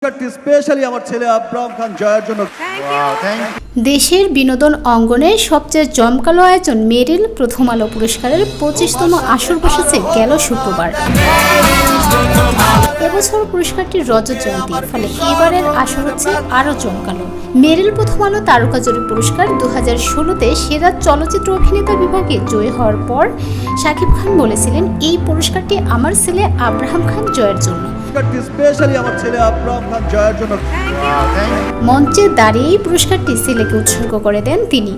Specially আমার ছেলে Abraham খান জয়ের জন্য। দেশের বিনোদন অঙ্গনে সবচেয়ে জমকালো আয়োজন মেরিল প্রথম আলো পুরস্কারের 25তম আসর বসেছে গেল শুক্রবার। এবছর পুরস্কারটির রজত জয়ন্তী, ফলে এবারের আসর হচ্ছে আরও জমকালো। মেরিল প্রথম আলো তারকা জুরি পুরস্কার 2016-তে সেরা চলচ্চিত্র অভিনেতা বিভাগে জয়ী হওয়ার পর শাকিব খান বলেছিলেন, এই পুরস্কারটি আমার ছেলে আব্রাহাম খান জয়ের জন্য। স্পেশালি আমার ছেলে আব্রাহাম খান জয়ের জন্য। মঞ্চে দাঁড়িয়েই পুরস্কারটি ছেলেকে উৎসর্গ করে দেন তিনি।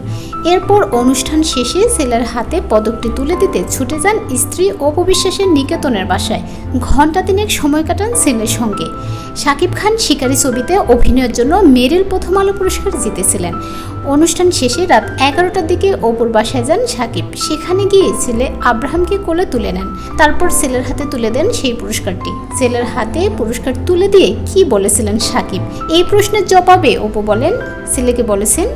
এরপর অনুষ্ঠান শেষে ছেলের হাতে পদকটি তুলে দিতে ছুটে যান স্ত্রী অপু বিশ্বাসের নিকেতনের বাসায়। ঘণ্টা তিনেক সময় কাটান ছেলের সঙ্গে। শাকিব খান শিকারী ছবিতে অভিনয়ের জন্য মেরিল প্রথম আলো পুরস্কার জিতেছিলেন। অনুষ্ঠান শেষে রাত 11টার দিকে অপুর বাসায় যান শাকিব। সেখানে গিয়ে ছেলে আব্রাহামকে কোলে তুলে নেন। তারপর ছেলের হাতে তুলে দেন সেই পুরস্কারটি। ছেলের হাতে পুরস্কার তুলে দিয়ে কি বলেছিলেন শাকিব? এই প্রশ্নের জবাবে অপু বলেন, ছেলেকে বলেছেন,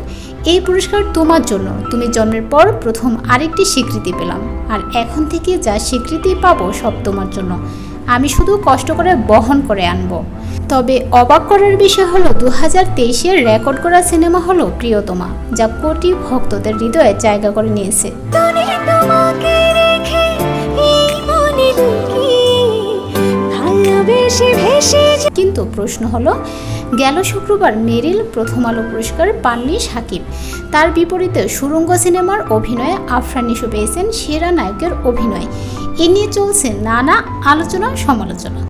এই পুরস্কার তোমার জন্য। তুমি জন্মের পর প্রথম আরেকটি স্বীকৃতি পেলাম, আর এখন থেকে যা স্বীকৃতি পাবো সব তোমার জন্য। আমি শুধু কষ্ট করে বহন করে আনবো। তবে অবাক করার বিষয় হলো 2023-এর রেকর্ড করা সিনেমা হলো প্রিয়তমা, যা কোটি ভক্তদের হৃদয়ে জায়গা করে নিয়েছে। কিন্তু প্রশ্ন হলো, গেল শুক্রবার মেরিল প্রথম আলো পুরস্কার পাননি শাকিব। তার বিপরীতে সুড়ঙ্গ সিনেমার অভিনয়ে আফরান নিশো পেয়েছেন সেরা নায়কের অভিনয়। এ নিয়ে চলছে নানা আলোচনা সমালোচনা।